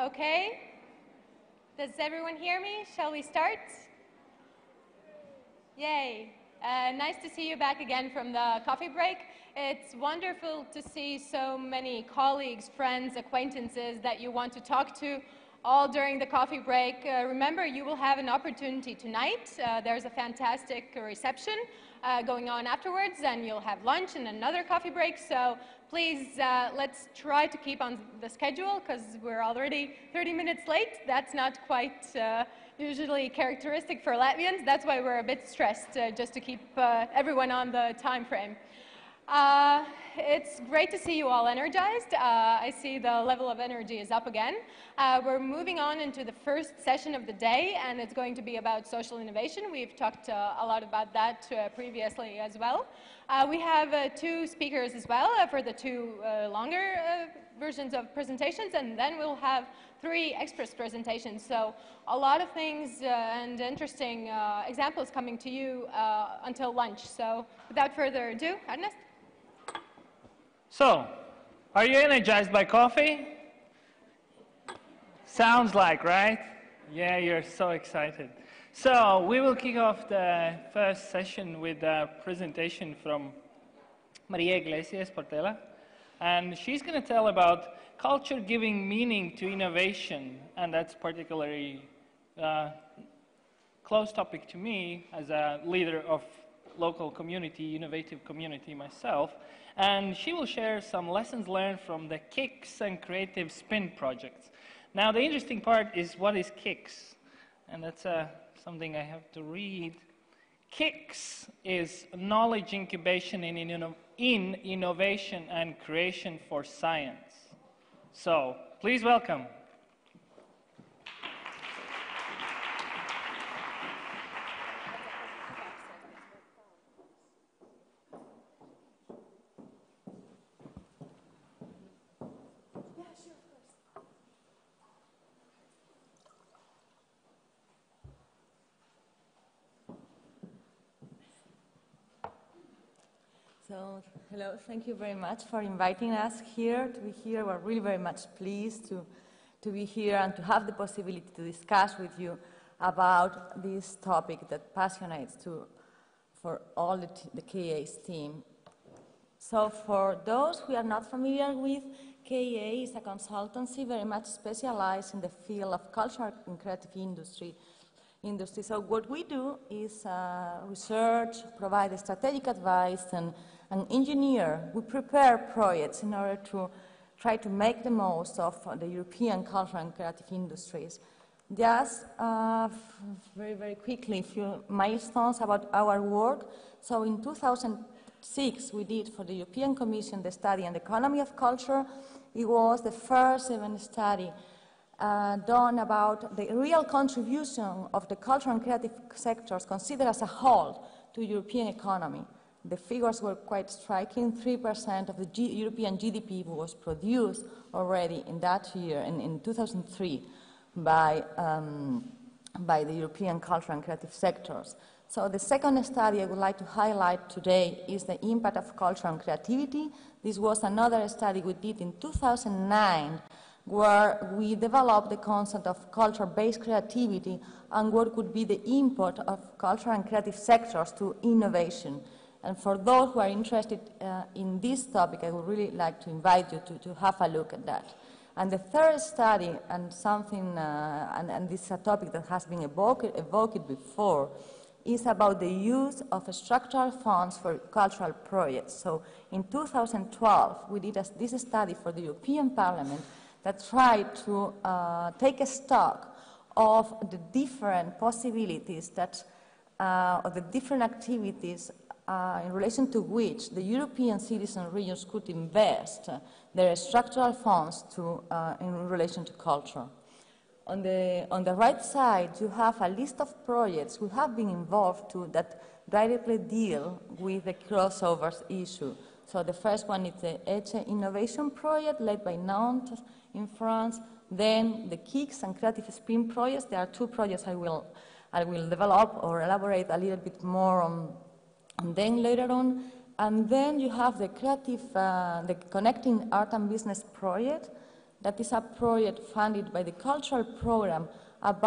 Okay. Does everyone hear me? Shall we start? Yay. Nice to see you back again from the coffee break. It's wonderful to see so many colleagues, friends, acquaintances that you want to talk to all during the coffee break. Remember, you will have an opportunity tonight. There's a fantastic reception going on afterwards, and you'll have lunch and another coffee break. So please, let's try to keep on the schedule because we're already 30 minutes late. That's not quite usually characteristic for Latvians. That's why we're a bit stressed, just to keep everyone on the time frame. It's great to see you all energized. I see the level of energy is up again. We're moving on into the first session of the day, and it's going to be about social innovation. We've talked a lot about that previously as well. We have two speakers as well for the two longer versions of presentations, and then we'll have three express presentations. So a lot of things and interesting examples coming to you until lunch. So without further ado, Ernest. So, are you energized by coffee? Sounds like, right? Yeah, you're so excited. So, we will kick off the first session with a presentation from María Iglesias, Portela. And she's going to tell about culture giving meaning to innovation. And that's particularly close topic to me as a leader of local community, innovative community myself. And she will share some lessons learned from the KICS and Creative Spin projects. Now, the interesting part is what is KICS? And that's something I have to read. KICS is knowledge incubation in innovation and creation for science. So, please welcome. So, hello, thank you very much for inviting us here to be here. We're really very much pleased to be here and to have the possibility to discuss with you about this topic that passionates for all the KA's team. So for those who are not familiar with, KA is a consultancy very much specialized in the field of cultural and creative industry. So what we do is research, provide strategic advice, and engineer. We prepare projects in order to try to make the most of the European cultural and creative industries. Just very, very quickly, a few milestones about our work. So in 2006, we did for the European Commission the study on the economy of culture. It was the first even study done about the real contribution of the cultural and creative sectors considered as a whole to European economy. The figures were quite striking. 3% of the European GDP was produced already in that year, in 2003, by the European cultural and creative sectors. So the second study I would like to highlight today is the impact of culture and creativity. This was another study we did in 2009, where we developed the concept of culture-based creativity and what could be the input of cultural and creative sectors to innovation. And for those who are interested in this topic, I would really like to invite you to have a look at that. And the third study, and this is a topic that has been evoked before, is about the use of structural funds for cultural projects. So in 2012, we did this study for the European Parliament that tried to take a stock of the different possibilities of the different activities in relation to which the European cities and regions could invest their structural funds in relation to culture. On the right side, you have a list of projects we have been involved to that directly deal with the crossovers issue. So the first one is the HOPP Innovation Project led by Nantes in France. Then the KICS and Creative Spin projects. There are two projects I will develop or elaborate a little bit more on. And then later on, and then you have the Connecting Art and Business project that is a project funded by the cultural program of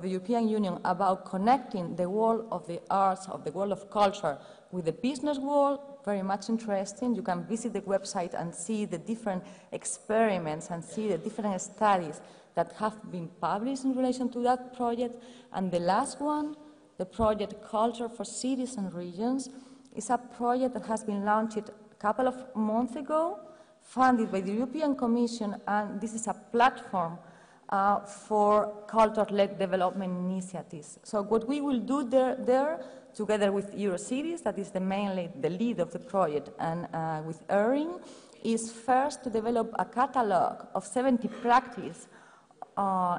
the European Union about connecting the world of the arts, of the world of culture, with the business world. Very much interesting. You can visit the website and see the different experiments and see the different studies that have been published in relation to that project. And the last one, the project Culture for Cities and Regions, is a project that has been launched a couple of months ago, funded by the European Commission, and this is a platform for culture-led development initiatives. So what we will do there together with Eurocities, that is mainly the lead of the project, and with ERING, is first to develop a catalog of 70 practices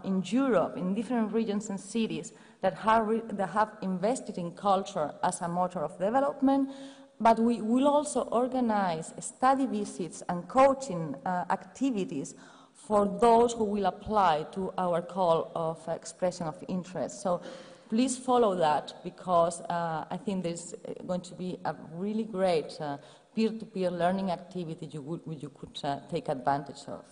in Europe, in different regions and cities that have invested in culture as a motor of development. But we will also organize study visits and coaching activities for those who will apply to our call of expression of interest. So please follow that, because I think there's going to be a really great peer-to-peer learning activity you could take advantage of.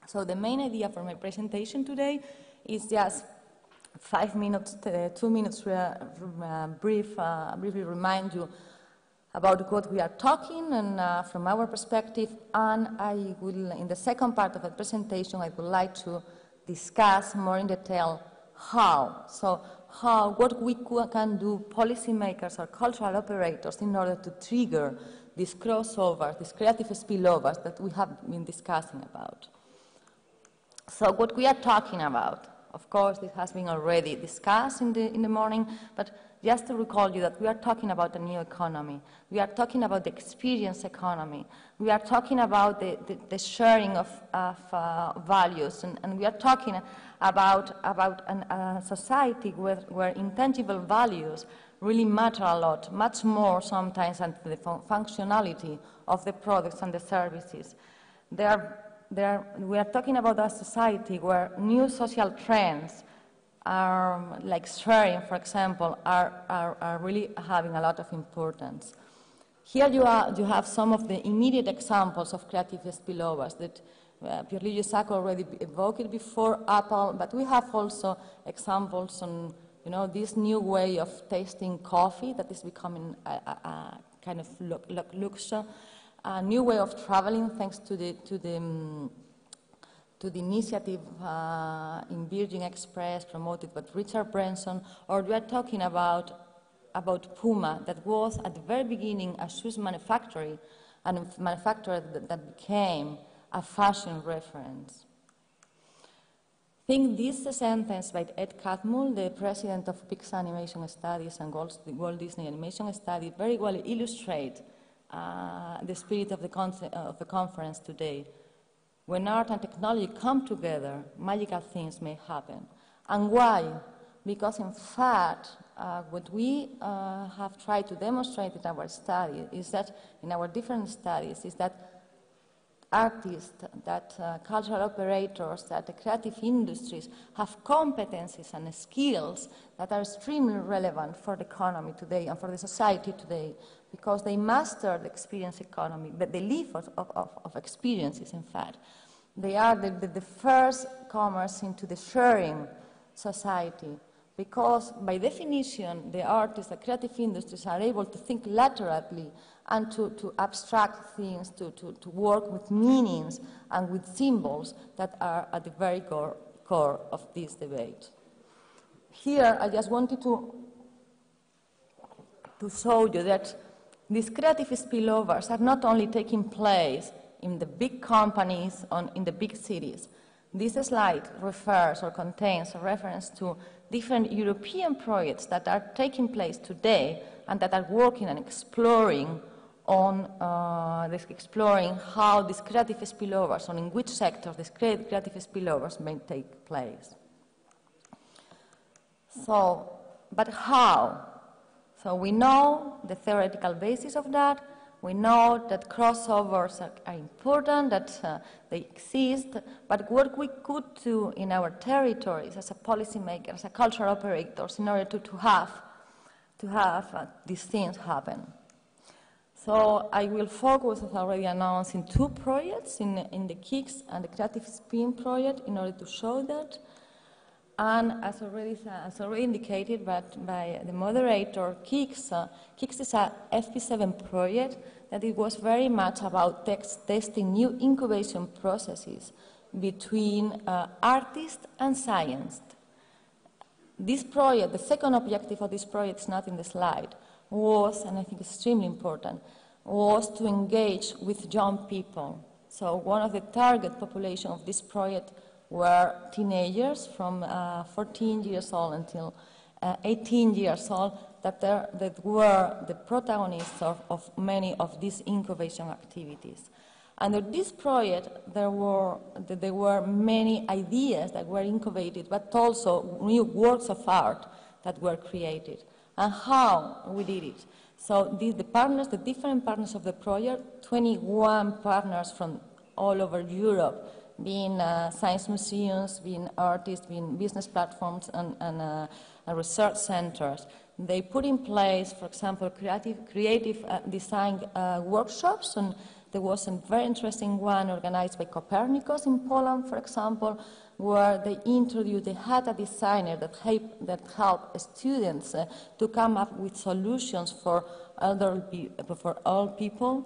So the main idea for my presentation today is just 5 minutes, 2 minutes briefly remind you about what we are talking and from our perspective, and I will, in the second part of the presentation, I would like to discuss more in detail how. So what we can do, policymakers or cultural operators, in order to trigger these crossovers, these creative spillovers that we have been discussing about. So what we are talking about, of course, this has been already discussed in the morning, but just to recall you that we are talking about a new economy. We are talking about the experience economy. We are talking about the sharing of values, and we are talking about a society where intangible values really matter a lot, much more sometimes than the functionality of the products and the services. We are talking about a society where new social trends are, like sharing, for example, are really having a lot of importance. Here you have some of the immediate examples of creative spillovers that Pierre-Louis already evoked before, Apple, but we have also examples on this new way of tasting coffee that is becoming a kind of luxury, a new way of traveling thanks to the initiative in Virgin Express promoted by Richard Branson, or we are talking about Puma, that was at the very beginning a shoes manufacturer, and a manufacturer that became a fashion reference. I think this sentence by Ed Catmull, the president of Pixar Animation Studies and Walt Disney Animation Studies, very well illustrates the spirit of the conference today. When art and technology come together, magical things may happen. And why? Because in fact, what we have tried to demonstrate in our study is that, in our different studies, is that artists, that cultural operators, that the creative industries have competencies and skills that are extremely relevant for the economy today and for the society today, because they master the experience economy, but they live of experiences, in fact. They are the first comers into the sharing society, because by definition, the artists, the creative industries are able to think laterally and to abstract things, to work with meanings and with symbols that are at the very core of this debate. Here, I just wanted to show you that these creative spillovers are not only taking place in the big companies, in the big cities. This slide refers or contains a reference to different European projects that are taking place today and that are working and exploring how these creative spillovers, or in which sectors these creative spillovers may take place. So, but how? So we know the theoretical basis of that. We know that crossovers are important, that they exist, but what we could do in our territories as a policymaker, as a cultural operators, in order to have these things happen. So I will focus, as already announced, in two projects, in the KICS and the Creative Spin project, in order to show that. And as already indicated by the moderator, KICS is a FP7 project that it was very much about testing new incubation processes between artists and science. This project, the second objective of this project is not in the slide, was, and I think extremely important, was to engage with young people. So one of the target population of this project were teenagers from 14 years old until 18 years old that were the protagonists of many of these incubation activities. Under this project, there were many ideas that were incubated, but also new works of art that were created. And how we did it. So the different partners of the project, 21 partners from all over Europe, being science museums, being artists, being business platforms, and research centers. They put in place, for example, creative design workshops, and there was a very interesting one organized by Copernicus in Poland, for example, where they had a designer that helped students to come up with solutions for all people.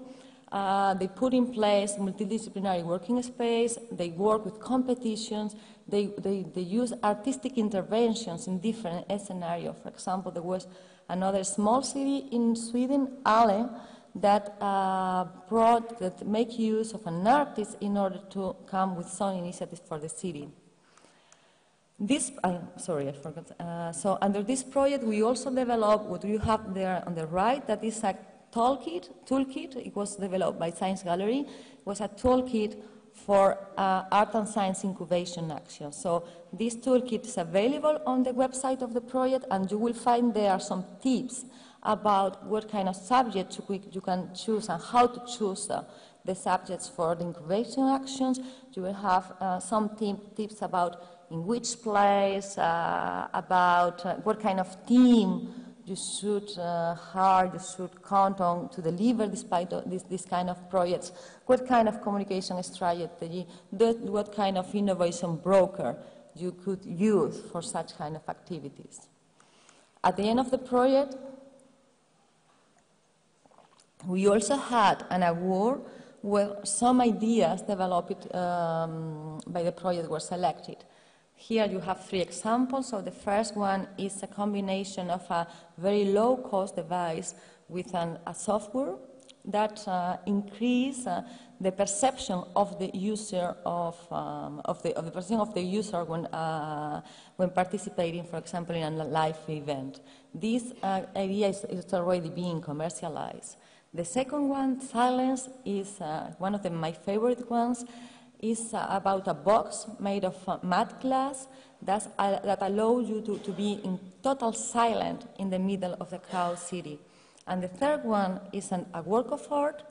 They put in place multidisciplinary working space, they work with competitions, they use artistic interventions in different scenarios. For example, there was another small city in Sweden, Ale, that make use of an artist in order to come with some initiatives for the city. Sorry, I forgot. So under this project, we also developed what you have there on the right, that is a toolkit. It was developed by Science Gallery. It was a toolkit for art and science incubation action. So this toolkit is available on the website of the project, and you will find there some tips about what kind of subjects you can choose and how to choose the subjects for the incubation actions. You will have some tips about in which place, about what kind of team you should count on to deliver despite this kind of projects, what kind of communication strategy, what kind of innovation broker you could use for such kind of activities. At the end of the project, we also had an award where some ideas developed by the project were selected. Here you have 3 examples. So the first one is a combination of a very low-cost device with a software that increase the perception of the user the perception of the user when participating, for example, in a live event. This idea is already being commercialized. The second one, silence, is one of my favorite ones. Is about a box made of matte glass that allows you to be in total silence in the middle of the crowd city. And the third one is a work of art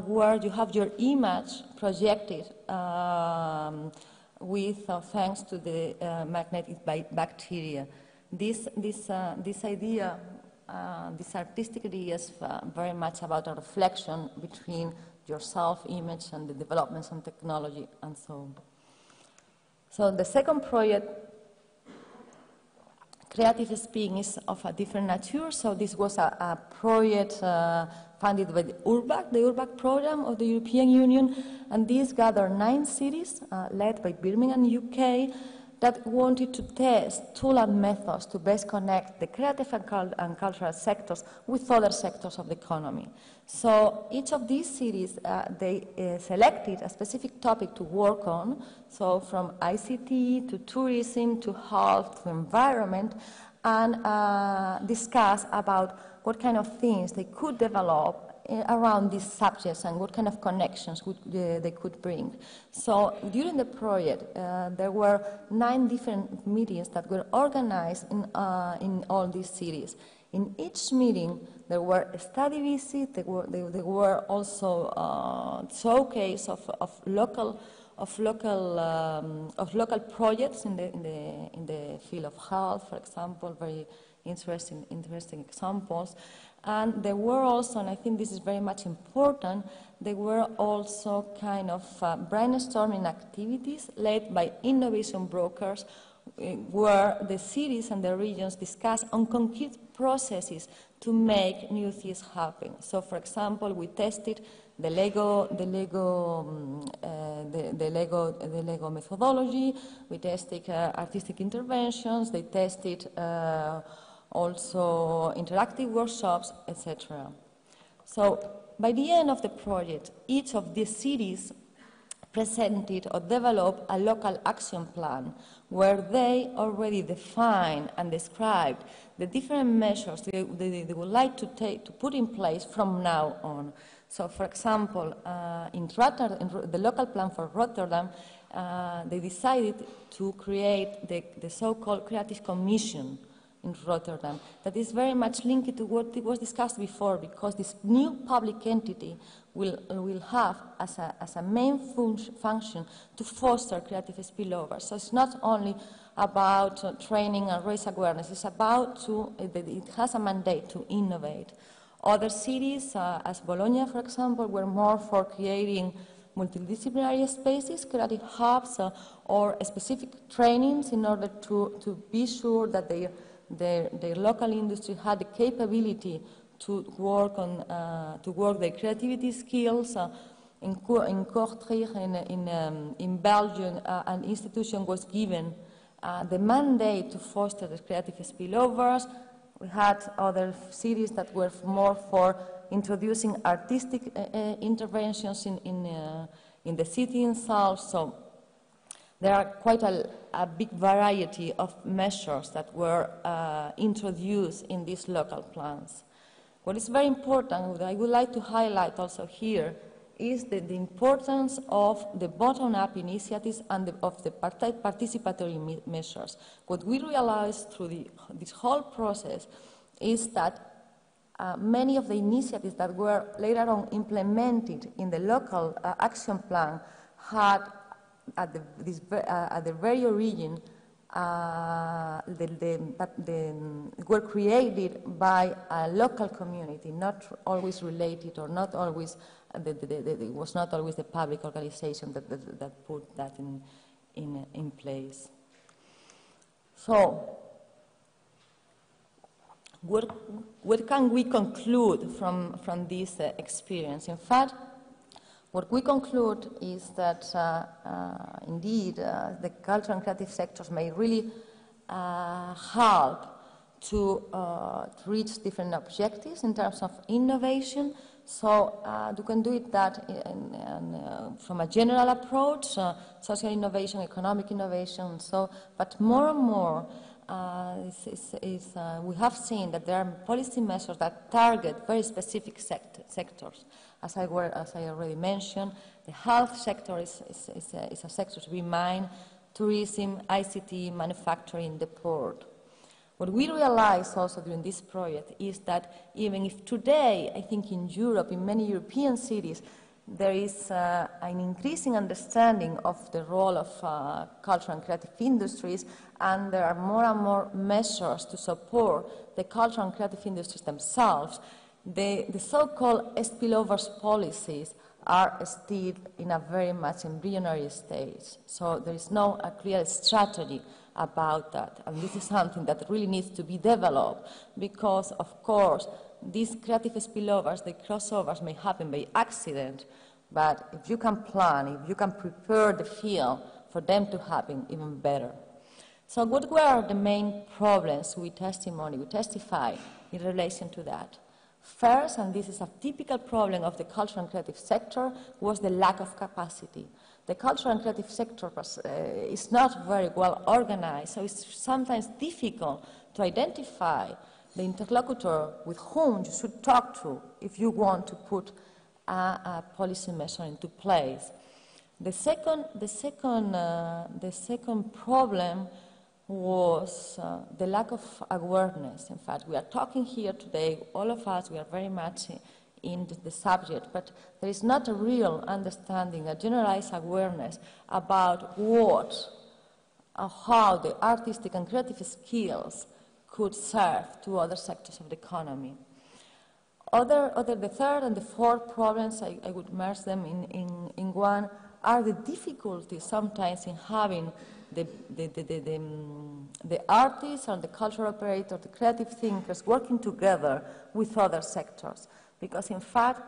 where you have your image projected thanks to the magnetic bacteria. This idea, this artistic idea is very much about a reflection between your self-image and the developments in technology and so on. So the second project, Creative Spin, is of a different nature. So this was a project funded by the URBAC program of the European Union, and this gathered 9 cities led by Birmingham, UK, that wanted to test tools and methods to best connect the creative and cultural sectors with other sectors of the economy. So each of these cities, they selected a specific topic to work on, so from ICT to tourism to health to environment, and discuss about what kind of things they could develop around these subjects and what kind of connections they could bring. So during the project, there were 9 different meetings that were organized in all these cities. In each meeting, there were study visits. There were also showcase of local projects in the field of health, for example, very interesting examples. And there were also, and I think this is very much important, there were also kind of brainstorming activities led by innovation brokers where the cities and the regions discuss on concrete processes to make new things happen. So, for example, we tested the Lego methodology. We tested artistic interventions. They tested also interactive workshops, etc. So, by the end of the project, each of these cities presented or developed a local action plan where they already defined and described the different measures they would like to put in place from now on. So, for example, in the local plan for Rotterdam, they decided to create the so-called Creative Commission in Rotterdam. That is very much linked to what was discussed before, because this new public entity will have as a main function to foster creative spillover. So it's not only about training and raise awareness, it's about it has a mandate to innovate. Other cities, as Bologna, for example, were more for creating multidisciplinary spaces, creative hubs, or specific trainings in order to be sure that their local industry had the capability to work their creativity skills. In Kortrijk, in Belgium, an institution was given the mandate to foster the creative spillovers. We had other cities that were more for introducing artistic interventions in the city itself. So there are quite a big variety of measures that were introduced in these local plans. What is very important, what I would like to highlight also here, is the importance of the bottom-up initiatives and of the participatory measures. What we realized through this whole process is that many of the initiatives that were later on implemented in the local action plan had, at the very origin, were created by a local community, not always related or not always, it was not always the public organization that put that in place. So, what can we conclude from this experience? In fact, what we conclude is that, indeed, the cultural and creative sectors may really help to reach different objectives in terms of innovation. So you can do it from a general approach, social innovation, economic innovation. So, but more and more, we have seen that there are policy measures that target very specific sectors. As I already mentioned, the health sector is a sector to be mined, tourism, ICT, manufacturing, the port. What we realized also during this project is that even if today, I think in Europe, in many European cities, there is an increasing understanding of the role of cultural and creative industries, and there are more and more measures to support the cultural and creative industries themselves, the so-called spillovers policies are still in a very much embryonic stage. So there is no clear strategy about that. And this is something that really needs to be developed because, of course, these creative spillovers, the crossovers may happen by accident, but if you can plan, if you can prepare the field for them to happen, even better. So what were the main problems we testify in relation to that? First, and this is a typical problem of the cultural and creative sector, was the lack of capacity. The cultural and creative sector is not very well organized, so it's sometimes difficult to identify the interlocutor with whom you should talk to if you want to put a policy measure into place. The second problem was the lack of awareness. In fact, we are talking here today, all of us, we are very much in the subject, but there is not a real understanding, a generalized awareness about what or how the artistic and creative skills could serve to other sectors of the economy. The third and the fourth problems, I would merge them in one, are the difficulties sometimes in having the artists or the cultural operators, the creative thinkers working together with other sectors. Because in fact,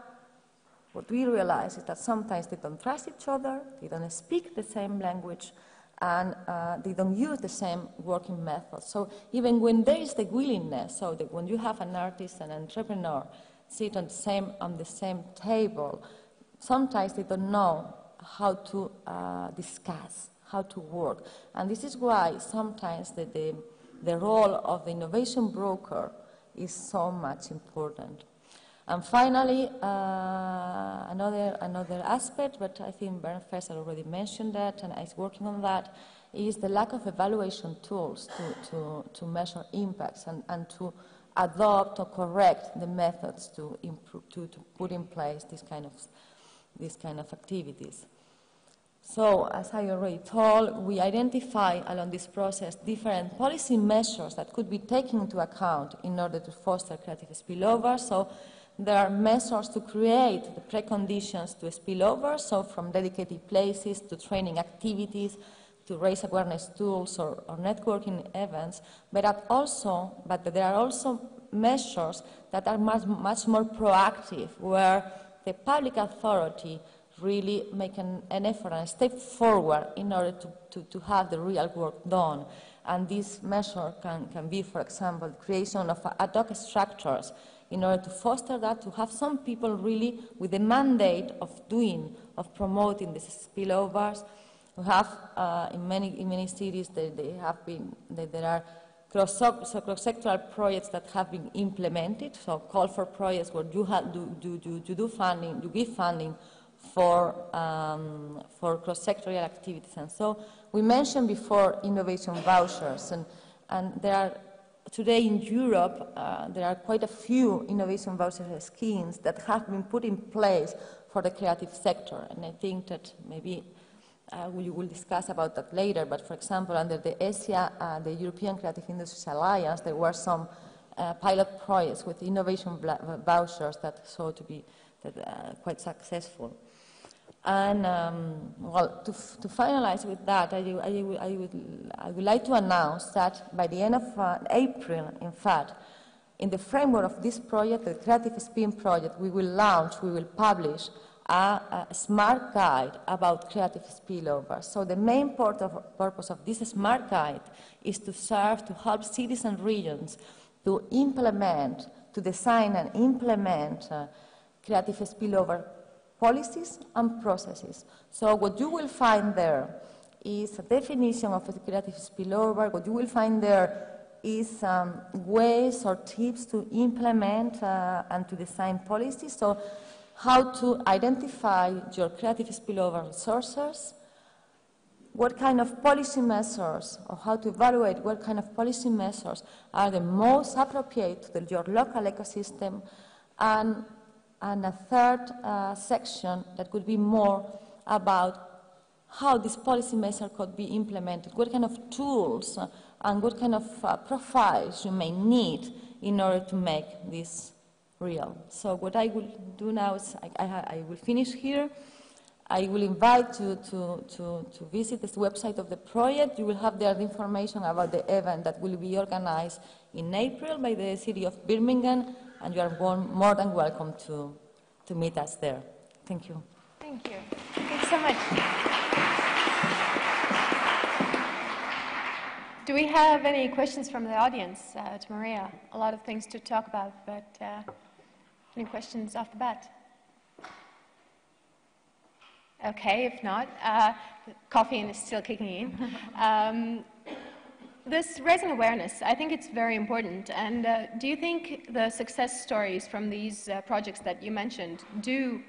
what we realize is that sometimes they don't trust each other, they don't speak the same language, and they don't use the same working methods. So even when there is the willingness, so that when you have an artist and an entrepreneur sit on the same table, sometimes they don't know how to discuss, how to work. And this is why sometimes the role of the innovation broker is so much important. And finally, another aspect, but I think Bernd Fessel already mentioned that, and is working on that, is the lack of evaluation tools to measure impacts and to adopt or correct the methods to improve, to put in place these kind of activities. So, as I already told, we identify along this process different policy measures that could be taken into account in order to foster creative spillover. So, there are measures to create the preconditions to spillover, so from dedicated places to training activities, to raise awareness tools or networking events, but there are also measures that are much more proactive, where the public authority really make an effort and a step forward in order to have the real work done. And this measure can be, for example, the creation of ad hoc structures in order to foster that, to have some people really with the mandate of promoting these spillovers. We have in many cities there are cross-sectoral projects that have been implemented. So call for projects where you give funding for cross-sectoral activities. And so we mentioned before innovation vouchers, and there are today in Europe, there are quite a few innovation voucher schemes that have been put in place for the creative sector. And I think that maybe we will discuss about that later. But for example, under the ESIA, the European Creative Industries Alliance, there were some pilot projects with innovation vouchers that showed to be quite successful. And well, to finalize with that, I would like to announce that by the end of April, in fact, in the framework of this project, the Creative Spin project, we will publish a smart guide about creative spillover. So the main purpose of this smart guide is to serve to help cities and regions to design and implement creative spillover policies and processes. So what you will find there is a definition of a creative spillover. What you will find there is ways or tips to implement and to design policies. So how to identify your creative spillover resources, what kind of policy measures, or how to evaluate what kind of policy measures are the most appropriate to your local ecosystem, and a third section that could be more about how this policy measure could be implemented, what kind of tools and what kind of profiles you may need in order to make this real. So what I will do now is I will finish here. I will invite you to visit this website of the project. You will have there the information about the event that will be organized in April by the city of Birmingham, and you are more than welcome to meet us there. Thank you. Thank you. Thanks so much. Do we have any questions from the audience to Maria? A lot of things to talk about, but any questions off the bat? Okay, if not, caffeine is still kicking in. This raising awareness, I think it's very important. And do you think the success stories from these projects that you mentioned do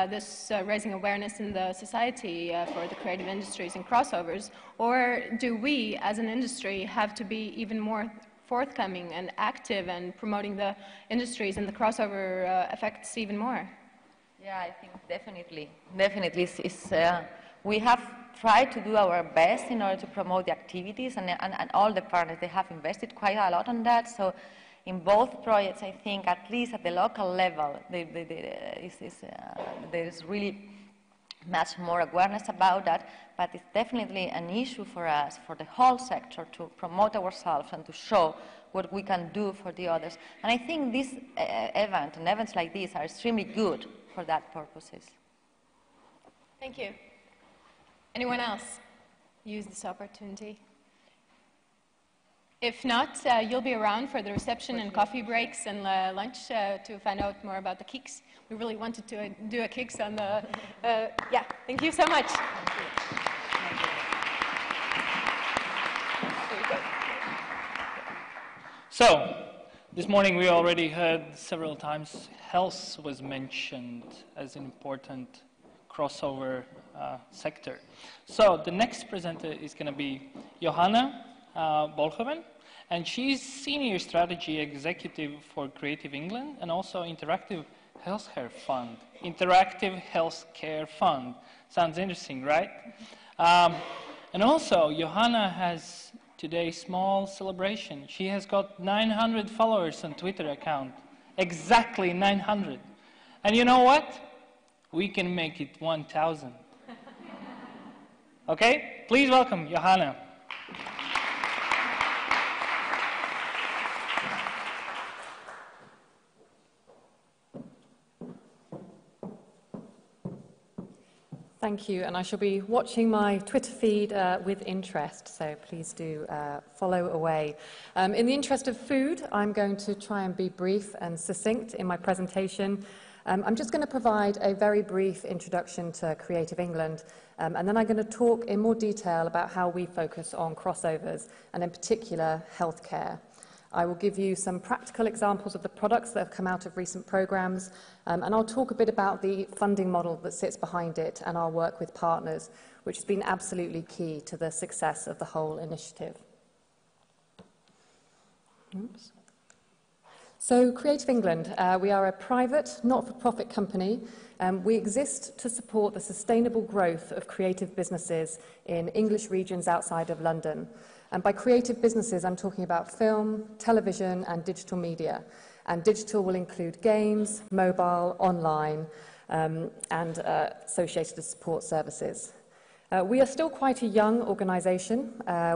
this raising awareness in the society for the creative industries and crossovers? Or do we, as an industry, have to be even more forthcoming and active and promoting the industries and the crossover effects even more? Yeah, I think definitely. We have tried to do our best in order to promote the activities, and all the partners, they have invested quite a lot on that. So In both projects, I think, at least at the local level, there is really much more awareness about that, but it's definitely an issue for us, for the whole sector, to promote ourselves and to show what we can do for the others. And I think this event and events like this are extremely good for that purposes. Thank you. Anyone else use this opportunity? If not, you'll be around for the reception and coffee breaks and lunch to find out more about the kicks. We really wanted to do a kicks on the, yeah, thank you so much. So, this morning we already heard several times health was mentioned as an important crossover sector. So the next presenter is going to be Johanna Bolhoven, and she's Senior Strategy Executive for Creative England and also Interactive Healthcare Fund. Interactive Healthcare Fund. Sounds interesting, right? And also, Johanna has today small celebration. She has got 900 followers on Twitter account. Exactly 900. And you know what? We can make it 1,000. Okay? Please welcome Johanna. Thank you, and I shall be watching my Twitter feed with interest, so please do follow away. In the interest of food, I'm going to try and be brief and succinct in my presentation. I'm just going to provide a very brief introduction to Creative England, and then I'm going to talk in more detail about how we focus on crossovers, and in particular, healthcare. I will give you some practical examples of the products that have come out of recent programs, and I'll talk a bit about the funding model that sits behind it and our work with partners, which has been absolutely key to the success of the whole initiative. Oops. So, Creative England, we are a private, not-for-profit company. We exist to support the sustainable growth of creative businesses in English regions outside of London. And by creative businesses, I'm talking about film, television, and digital media. And digital will include games, mobile, online, and associated support services. We are still quite a young organisation.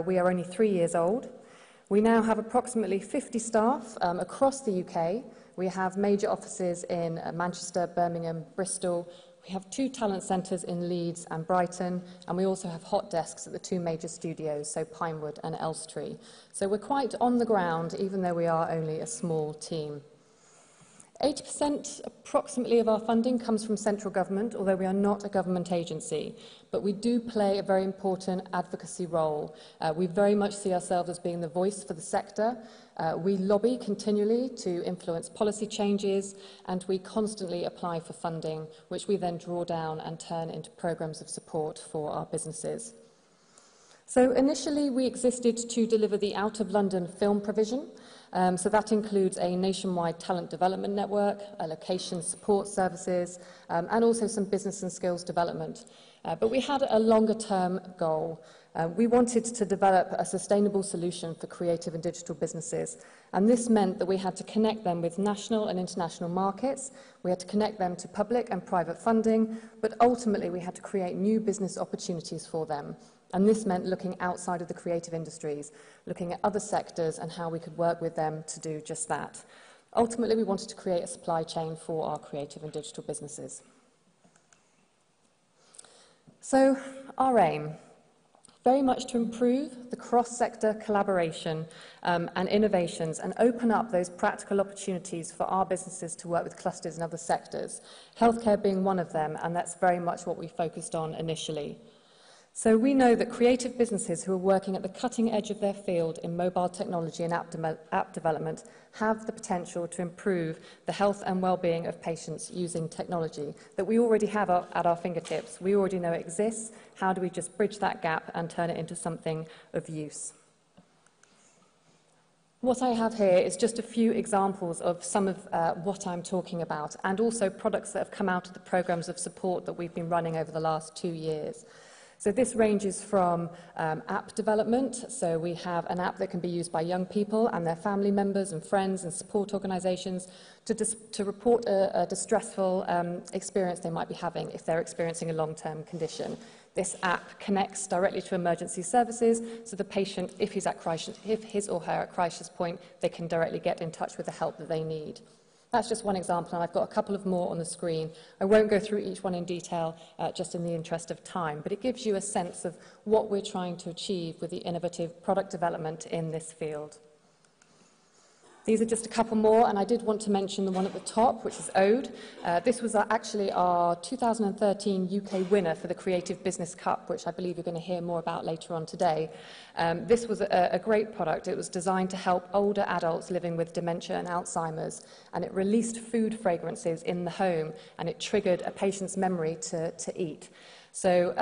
We are only 3 years old. We now have approximately 50 staff across the UK. We have major offices in Manchester, Birmingham, Bristol. We have 2 talent centres in Leeds and Brighton, and we also have hot desks at the 2 major studios, so Pinewood and Elstree. So we're quite on the ground, even though we are only a small team. 80% approximately of our funding comes from central government, although we are not a government agency, but we do play a very important advocacy role. We very much see ourselves as being the voice for the sector. We lobby continually to influence policy changes, and we constantly apply for funding, which we then draw down and turn into programs of support for our businesses. So initially we existed to deliver the out-of-London film provision. So that includes a nationwide talent development network, location support services, and also some business and skills development. But we had a longer-term goal. We wanted to develop a sustainable solution for creative and digital businesses, and this meant that we had to connect them with national and international markets, we had to connect them to public and private funding, but ultimately we had to create new business opportunities for them. And this meant looking outside of the creative industries, looking at other sectors and how we could work with them to do just that. Ultimately, we wanted to create a supply chain for our creative and digital businesses. So, our aim, very much to improve the cross-sector collaboration and innovations and open up those practical opportunities for our businesses to work with clusters in other sectors, healthcare being one of them, and that's very much what we focused on initially. So we know that creative businesses who are working at the cutting edge of their field in mobile technology and app development have the potential to improve the health and well-being of patients using technology that we already have at our fingertips. We already know it exists. How do we just bridge that gap and turn it into something of use? What I have here is just a few examples of some of what I'm talking about, and also products that have come out of the programs of support that we've been running over the last 2 years. So this ranges from app development, so we have an app that can be used by young people and their family members and friends and support organisations to report a distressful experience they might be having if they're experiencing a long-term condition. This app connects directly to emergency services, so the patient, if his or her at crisis point, they can directly get in touch with the help that they need. That's just one example, and I've got a couple of more on the screen. I won't go through each one in detail, just in the interest of time, but it gives you a sense of what we're trying to achieve with the innovative product development in this field. These are just a couple more, and I did want to mention the one at the top, which is Ode. This was actually our 2013 UK winner for the Creative Business Cup, which I believe you're going to hear more about later on today. This was a great product. It was designed to help older adults living with dementia and Alzheimer's, and it released food fragrances in the home, and it triggered a patient's memory to eat. So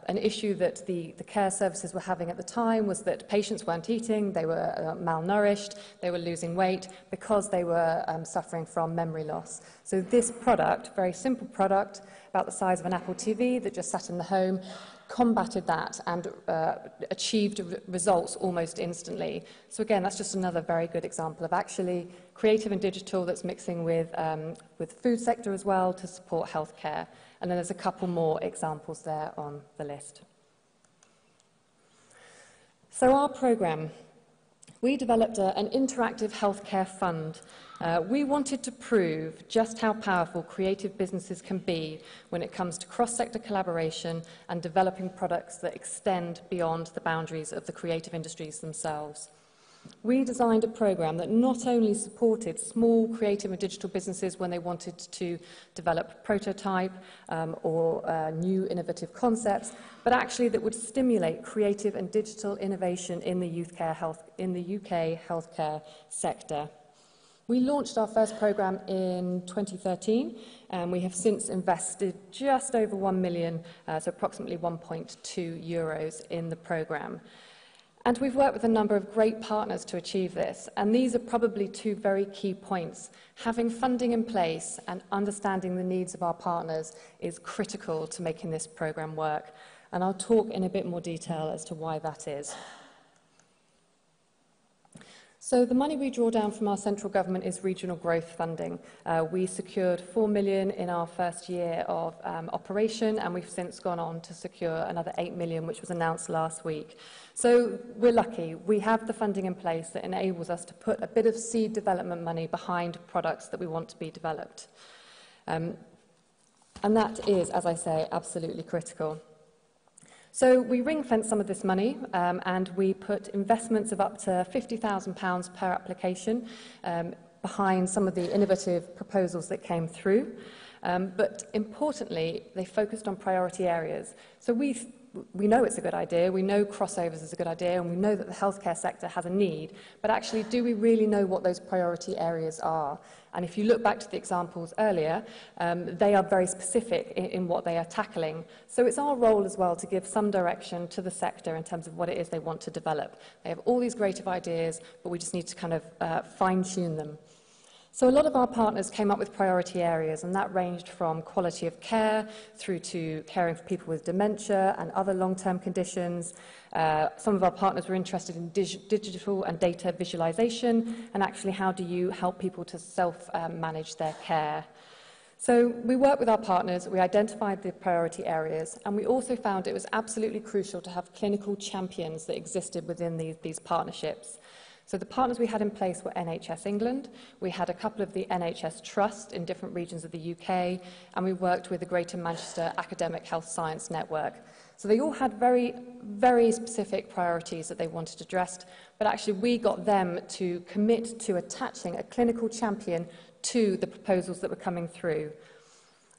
an issue that the care services were having at the time was that patients weren't eating, they were malnourished, they were losing weight because they were suffering from memory loss. So this product, very simple product, about the size of an Apple TV that just sat in the home, combated that and achieved results almost instantly. So again, that's just another very good example of actually creative and digital that's mixing with the food sector as well to support healthcare. And then there's a couple more examples there on the list. So our programme, we developed an interactive healthcare fund. We wanted to prove just how powerful creative businesses can be when it comes to cross-sector collaboration and developing products that extend beyond the boundaries of the creative industries themselves. We designed a programme that not only supported small creative and digital businesses when they wanted to develop prototype or new innovative concepts, but actually that would stimulate creative and digital innovation in the UK healthcare sector. We launched our first programme in 2013, and we have since invested just over 1 million, so approximately 1.2 euros in the programme. And we've worked with a number of great partners to achieve this, and these are probably two very key points. Having funding in place and understanding the needs of our partners is critical to making this programme work, and I'll talk in a bit more detail as to why that is. So the money we draw down from our central government is regional growth funding. We secured 4 million in our first year of operation, and we've since gone on to secure another 8 million, which was announced last week. So we're lucky. We have the funding in place that enables us to put a bit of seed development money behind products that we want to be developed. And that is, as I say, absolutely critical. So we ring-fence some of this money and we put investments of up to £50,000 per application behind some of the innovative proposals that came through. But importantly, they focused on priority areas. So we know it's a good idea, we know crossovers is a good idea, and we know that the healthcare sector has a need, but actually, do we really know what those priority areas are? And if you look back to the examples earlier, they are very specific in what they are tackling. So it's our role as well to give some direction to the sector in terms of what it is they want to develop. They have all these creative ideas, but we just need to kind of fine-tune them. So a lot of our partners came up with priority areas, and that ranged from quality of care through to caring for people with dementia and other long-term conditions. Some of our partners were interested in digital and data visualization, and actually how do you help people to self-manage their care. So we worked with our partners, we identified the priority areas, and we also found it was absolutely crucial to have clinical champions that existed within these partnerships. So the partners we had in place were NHS England, we had a couple of the NHS Trust in different regions of the UK, and we worked with the Greater Manchester Academic Health Science Network. So they all had very, very specific priorities that they wanted addressed, but actually we got them to commit to attaching a clinical champion to the proposals that were coming through.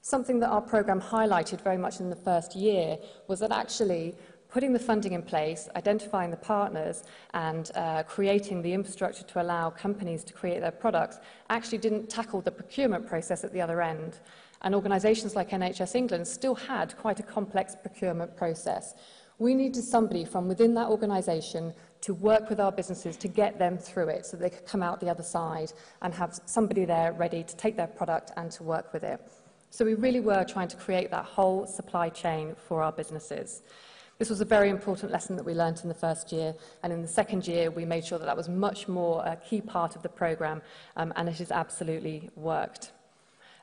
Something that our programme highlighted very much in the first year was that actually putting the funding in place, identifying the partners, and creating the infrastructure to allow companies to create their products actually didn't tackle the procurement process at the other end. And organisations like NHS England still had quite a complex procurement process. We needed somebody from within that organisation to work with our businesses to get them through it so they could come out the other side and have somebody there ready to take their product and to work with it. So we really were trying to create that whole supply chain for our businesses. This was a very important lesson that we learnt in the first year, and in the second year we made sure that that was much more a key part of the programme, and it has absolutely worked.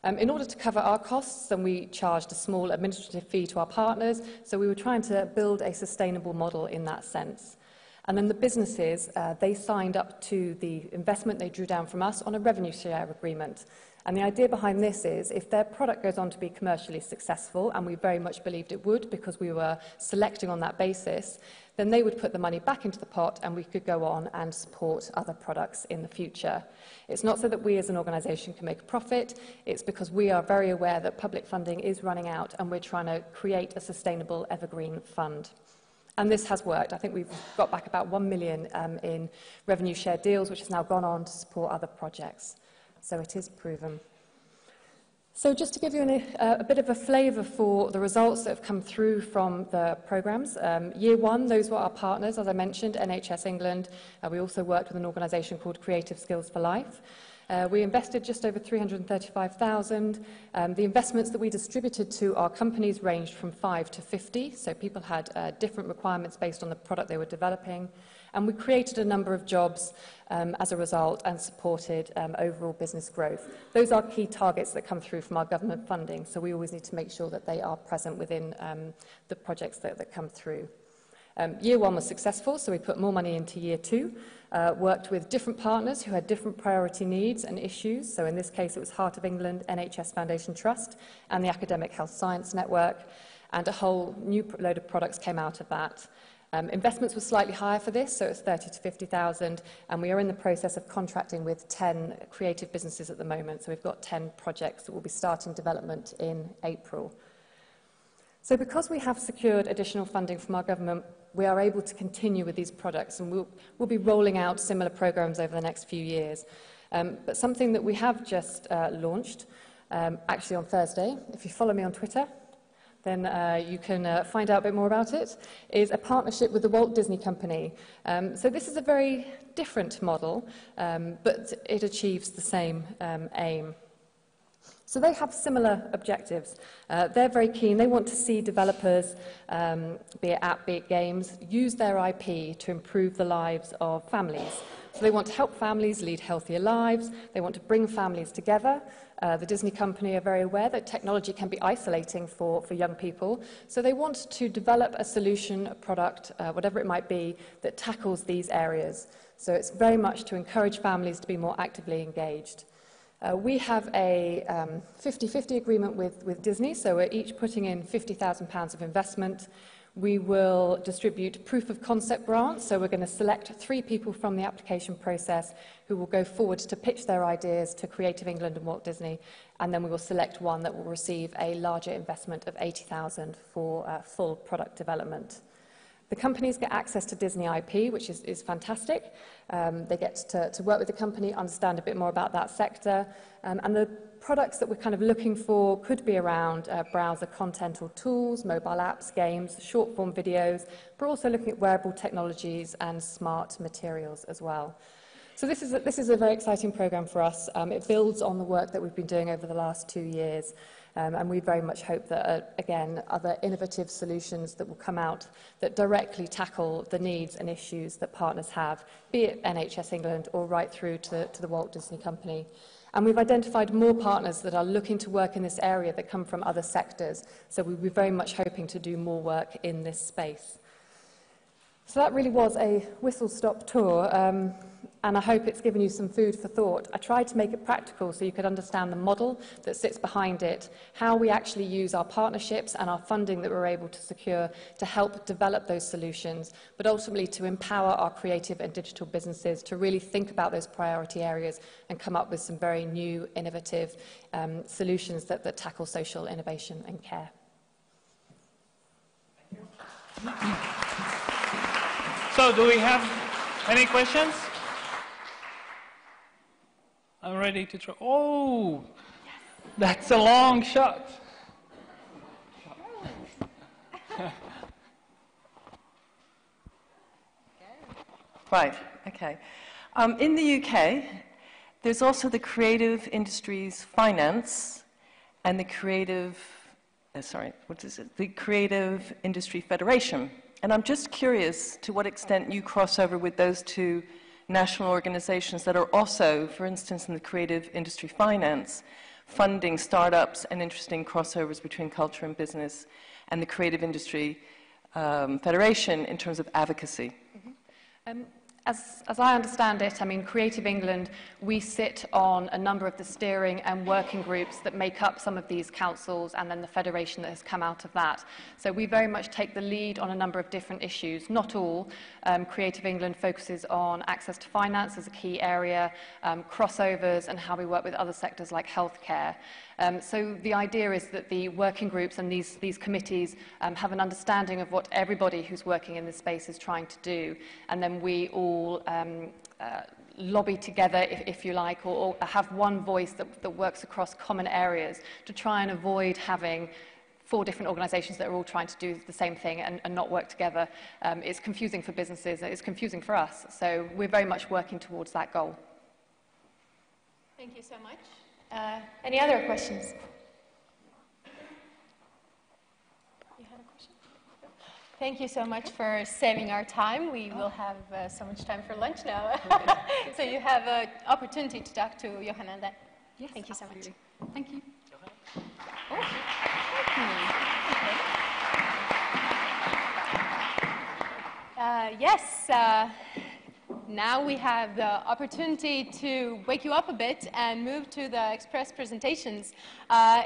In order to cover our costs, then we charged a small administrative fee to our partners, so we were trying to build a sustainable model in that sense. And then the businesses, they signed up to the investment they drew down from us on a revenue share agreement. And the idea behind this is if their product goes on to be commercially successful, and we very much believed it would because we were selecting on that basis, then they would put the money back into the pot and we could go on and support other products in the future. It's not so that we as an organisation can make a profit, it's because we are very aware that public funding is running out and we're trying to create a sustainable evergreen fund. And this has worked. I think we've got back about 1 million in revenue share deals, which has now gone on to support other projects. So it is proven. So just to give you a bit of a flavour for the results that have come through from the programmes. Year one, those were our partners, as I mentioned, NHS England. We also worked with an organisation called Creative Skills for Life. We invested just over 335,000. The investments that we distributed to our companies ranged from 5 to 50, so people had different requirements based on the product they were developing. And we created a number of jobs as a result and supported overall business growth. Those are key targets that come through from our government funding, so we always need to make sure that they are present within the projects that come through. Year one was successful, so we put more money into year two, worked with different partners who had different priority needs and issues. So in this case, it was Heart of England, NHS Foundation Trust, and the Academic Health Science Network, and a whole new load of products came out of that. Investments were slightly higher for this, so it's 30 to 50,000, and we are in the process of contracting with 10 creative businesses at the moment. So we've got 10 projects that will be starting development in April. So because we have secured additional funding from our government, we are able to continue with these products, and we'll be rolling out similar programs over the next few years. But something that we have just launched, actually on Thursday, if you follow me on Twitter, then you can find out a bit more about it, is a partnership with the Walt Disney Company. So this is a very different model, but it achieves the same aim. So they have similar objectives. They're very keen. They want to see developers, be it app, be it games, use their IP to improve the lives of families. So they want to help families lead healthier lives. They want to bring families together. The Disney company are very aware that technology can be isolating for young people. So they want to develop a solution, a product, whatever it might be, that tackles these areas. So it's very much to encourage families to be more actively engaged. We have a 50-50 agreement with Disney, so we're each putting in £50,000 of investment. We will distribute proof of concept grants, so we're going to select 3 people from the application process who will go forward to pitch their ideas to Creative England and Walt Disney, and then we will select one that will receive a larger investment of £80,000 for full product development. The companies get access to Disney IP, which is fantastic. They get to work with the company, understand a bit more about that sector, and the products that we're kind of looking for could be around browser content or tools, mobile apps, games, short-form videos, but also looking at wearable technologies and smart materials as well. So this is a very exciting program for us. It builds on the work that we've been doing over the last 2 years, and we very much hope that, again, other innovative solutions that will come out that directly tackle the needs and issues that partners have, be it NHS England or right through to the Walt Disney Company. And we've identified more partners that are looking to work in this area that come from other sectors, so we'll be very much hoping to do more work in this space. So that really was a whistle-stop tour, and I hope it's given you some food for thought. I tried to make it practical so you could understand the model that sits behind it, how we actually use our partnerships and our funding that we're able to secure to help develop those solutions, but ultimately to empower our creative and digital businesses to really think about those priority areas and come up with some very new, innovative solutions that tackle social innovation and care. Thank you. So, do we have any questions? I'm ready to try. Oh, that's a long shot. Right, okay. In the UK, there's also the Creative Industries Finance and the Creative Industry Federation. And I'm just curious to what extent you cross over with those two national organizations that are also, for instance, in the creative industry finance, funding startups and interesting crossovers between culture and business, and the Creative Industry Federation in terms of advocacy. Mm-hmm. As I understand it, I mean, Creative England, we sit on a number of the steering and working groups that make up some of these councils and then the federation that has come out of that. So we very much take the lead on a number of different issues, not all. Creative England focuses on access to finance as a key area, crossovers, and how we work with other sectors like healthcare. So the idea is that the working groups and these committees have an understanding of what everybody who's working in this space is trying to do, and then we all lobby together, if you like, or have one voice that works across common areas to try and avoid having 4 different organisations that are all trying to do the same thing and not work together. It's confusing for businesses, it's confusing for us, so we're very much working towards that goal. Thank you so much. Any other questions? You had a question? Thank you so much for saving our time. We will have so much time for lunch now. So you have an opportunity to talk to Johanna then. Yes, thank you so absolutely. much. Thank you. Oh, thank you. Yes. Now we have the opportunity to wake you up a bit and move to the express presentations.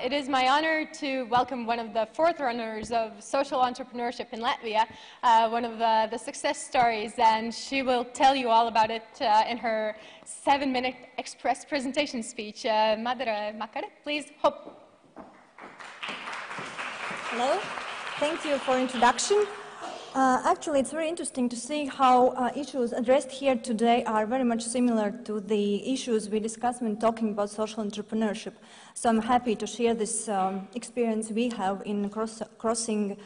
It is my honor to welcome one of the forerunners of social entrepreneurship in Latvia, one of the success stories, and she will tell you all about it in her 7-minute express presentation speech. Madara Makare, please. HOPP. Hello, thank you for introduction. Actually, it's very interesting to see how issues addressed here today are very much similar to the issues we discussed when talking about social entrepreneurship. So I'm happy to share this experience we have in crossing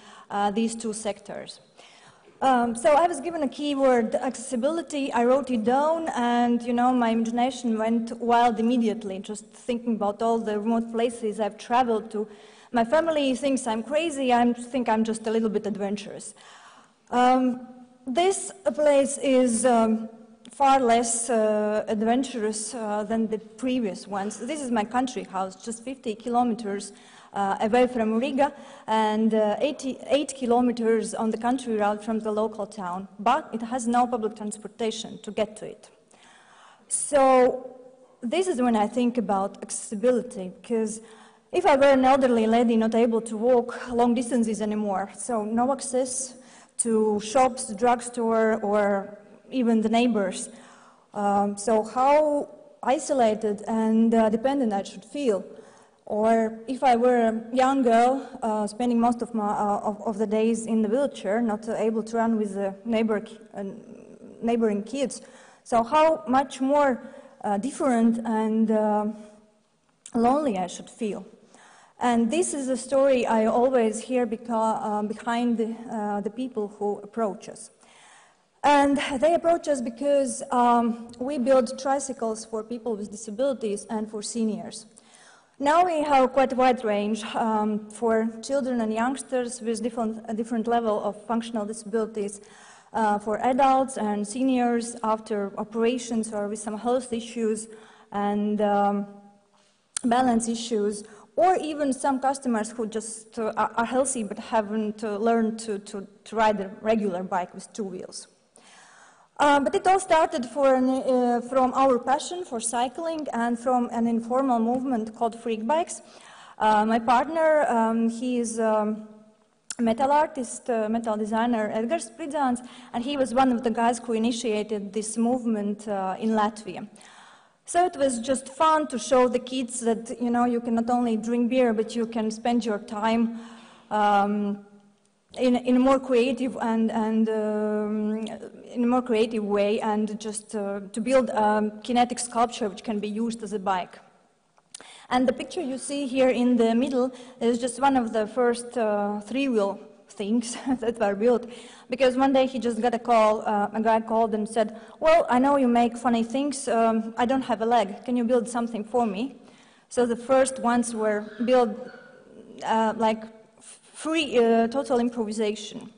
these two sectors. So I was given a keyword, accessibility. I wrote it down, and my imagination went wild immediately, just thinking about all the remote places I've traveled to. My family thinks I'm crazy. I think I'm just a little bit adventurous. This place is far less adventurous than the previous ones. This is my country house, just 50 kilometers away from Riga and 88 kilometers on the country route from the local town, but it has no public transportation to get to it. So this is when I think about accessibility, because if I were an elderly lady not able to walk long distances anymore, so no access to shops, the drugstore, or even the neighbors. So how isolated and dependent I should feel. Or if I were a young girl spending most of the days in the wheelchair, not able to run with the neighboring kids. So how much more different and lonely I should feel. And this is a story I always hear behind the people who approach us. And they approach us because we build tricycles for people with disabilities and for seniors. Now we have quite a wide range for children and youngsters with a different level of functional disabilities, for adults and seniors after operations or with some health issues and balance issues, or even some customers who just are healthy but haven't learned to ride a regular bike with 2 wheels. But it all started from our passion for cycling and from an informal movement called freak bikes. My partner, he is a metal artist, metal designer, Edgars Spridzāns, and he was one of the guys who initiated this movement in Latvia. So it was just fun to show the kids that, you can not only drink beer, but you can spend your time in a more creative and in a more creative way, and just to build a kinetic sculpture which can be used as a bike. And the picture you see here in the middle is just one of the first 3-wheel things that were built, because one day he just got a call, a guy called and said, well, I know you make funny things, I don't have a leg, can you build something for me? So the first ones were built like free, total improvisation.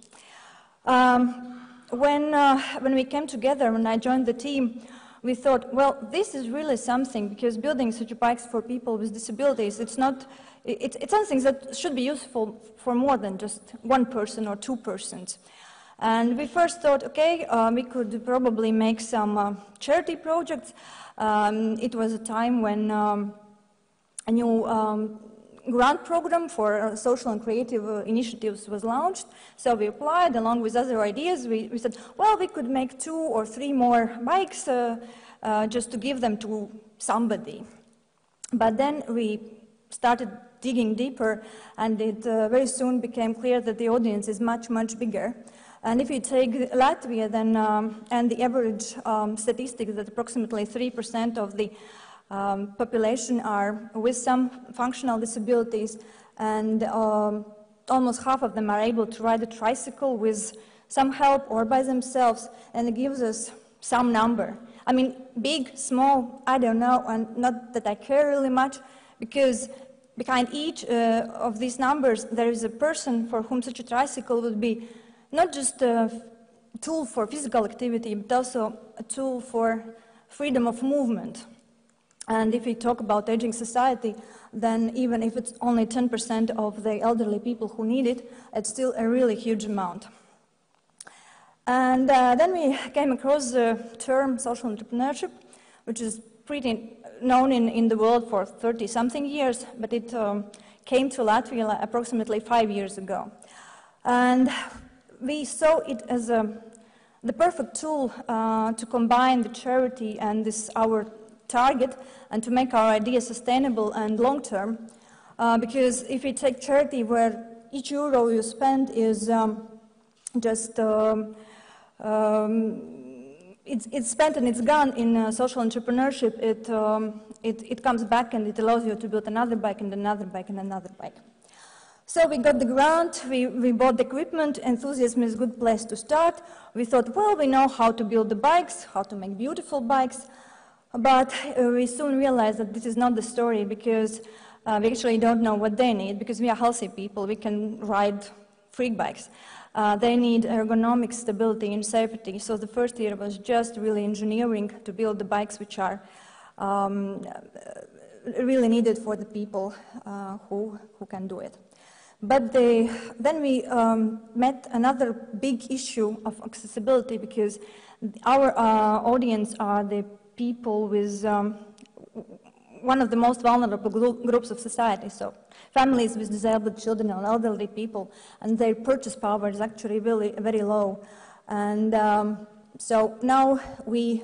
When we came together, when I joined the team, we thought, well, this is really something, because building such bikes for people with disabilities, it's something that should be useful for more than just one person or two persons. And we first thought, okay, we could probably make some charity projects. It was a time when a new grant program for social and creative initiatives was launched. So we applied along with other ideas. We said, well, we could make 2 or 3 more bikes just to give them to somebody. But then we started digging deeper, and it very soon became clear that the audience is much, much bigger. And if you take Latvia, then, and the average statistic that approximately 3% of the population are with some functional disabilities, and almost half of them are able to ride a tricycle with some help or by themselves, and it gives us some number. I mean, big, small, I don't know, and not that I care really much, because behind each of these numbers there is a person for whom such a tricycle would be not just a tool for physical activity, but also a tool for freedom of movement. And if we talk about aging society, then even if it's only 10% of the elderly people who need it, it's still a really huge amount. And then we came across the term social entrepreneurship, which is pretty known in the world for 30-something years, but it came to Latvia approximately 5 years ago. And we saw it as the perfect tool to combine the charity and our target, and to make our idea sustainable and long-term, because if you take charity where each euro you spend is just it's spent and it's gone, in social entrepreneurship it comes back and it allows you to build another bike and another bike and another bike. So we got the grant, we bought the equipment. Enthusiasm is a good place to start. We thought, well, we know how to build the bikes, how to make beautiful bikes. But we soon realized that this is not the story, because we actually don't know what they need, because we are healthy people. We can ride freak bikes. They need ergonomic stability and safety. So the first year was just really engineering to build the bikes which are really needed for the people who can do it. But then we met another big issue of accessibility, because our audience are the people with one of the most vulnerable groups of society, so families with disabled children and elderly people, and their purchase power is actually really very low. And so now we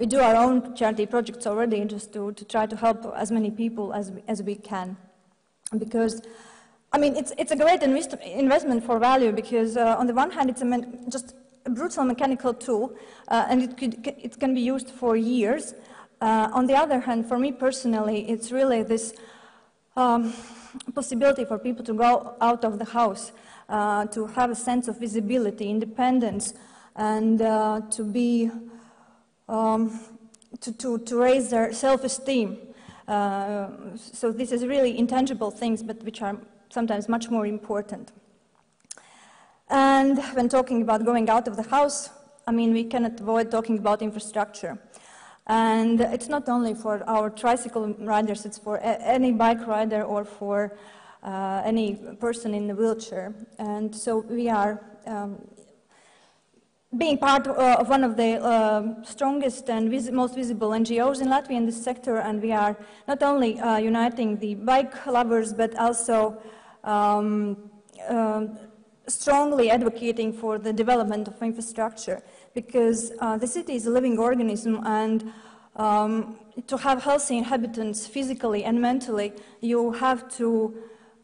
do our own charity projects already, just to try to help as many people as we can. Because, I mean, it's a great investment for value, because on the one hand it's just a brutal mechanical tool, and it can be used for years. On the other hand, for me personally, it's really this possibility for people to go out of the house, to have a sense of visibility, independence, and to be to raise their self-esteem. So this is really intangible things, but which are sometimes much more important. And when talking about going out of the house, I mean, we cannot avoid talking about infrastructure. And it's not only for our tricycle riders, it's for any bike rider or for any person in a wheelchair. And so we are being part of one of the strongest and most visible NGOs in Latvia in this sector, and we are not only uniting the bike lovers, but also strongly advocating for the development of infrastructure, because the city is a living organism, and to have healthy inhabitants physically and mentally, you have to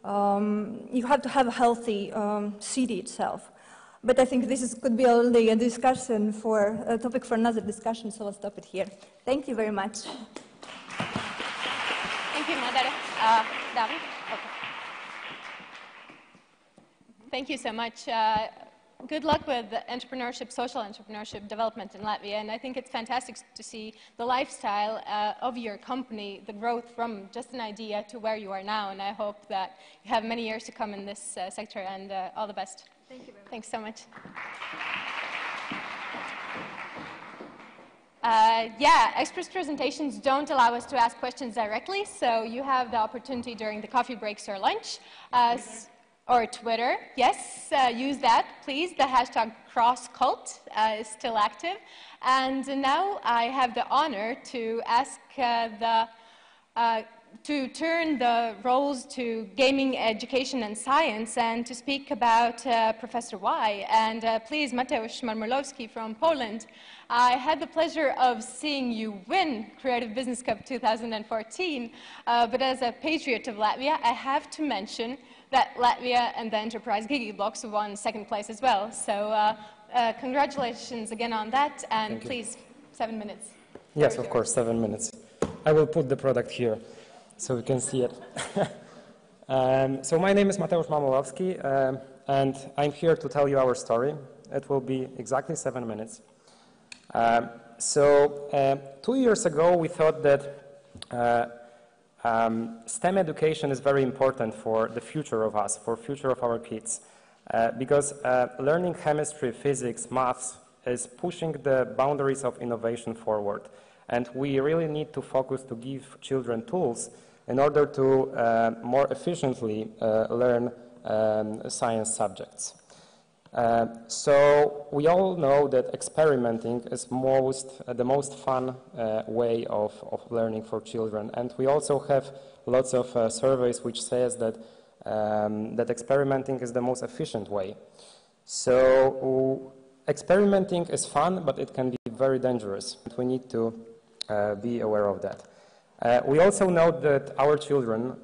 have a healthy city itself. But I think this could be only a discussion for a topic for another discussion, so I'll stop it here. Thank you very much. Thank you, Madara. David? Okay. Thank you so much. good luck with the entrepreneurship, social entrepreneurship development in Latvia. And I think it's fantastic to see the lifestyle of your company, the growth from just an idea to where you are now. And I hope that you have many years to come in this sector, and all the best. Thank you very much. Thanks so much. Yeah, express presentations don't allow us to ask questions directly, so you have the opportunity during the coffee breaks or lunch. Or Twitter, yes, use that, please. The hashtag #CrossCult is still active. And now I have the honor to ask to turn the roles to gaming, education, and science, and to speak about Professor Y. And please, Mateusz Marmołowski from Poland. I had the pleasure of seeing you win Creative Business Cup 2014, but as a patriot of Latvia, I have to mention that Latvia and the Enterprise Gigi Blocks won second place as well. So congratulations again on that, and please, 7 minutes. Yes, of course, 7 minutes. I will put the product here so you can see it. So my name is Mateusz Marmołowski, and I'm here to tell you our story. It will be exactly 7 minutes. 2 years ago, we thought that STEM education is very important for the future of us, for the future of our kids, because learning chemistry, physics, maths is pushing the boundaries of innovation forward. And we really need to focus to give children tools in order to more efficiently learn science subjects. So we all know that experimenting is the most fun way of learning for children, and we also have lots of surveys which says that that experimenting is the most efficient way. So experimenting is fun, but it can be very dangerous. We need to be aware of that. We also know that our children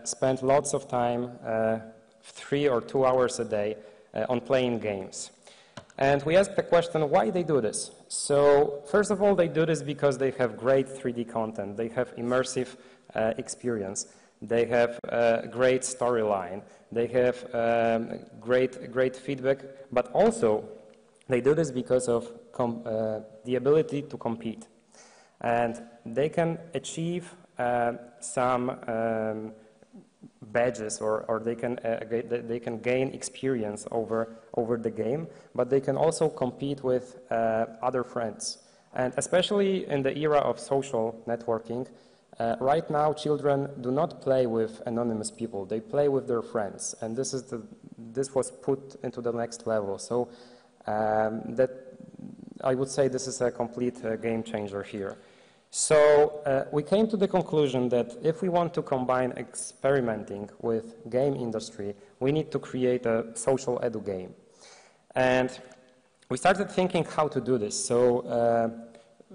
spend lots of time, 3 or 2 hours a day, on playing games. And we asked the question why they do this. So first of all, they do this because they have great 3D content. They have immersive experience. They have great storyline. They have great feedback. But also, they do this because of the ability to compete. And they can achieve some badges, or they can gain experience over the game, but they can also compete with other friends. And especially in the era of social networking, right now children do not play with anonymous people, they play with their friends, and this was put into the next level. So that I would say this is a complete game changer here. So we came to the conclusion that if we want to combine experimenting with game industry, we need to create a social edu game. And we started thinking how to do this. So a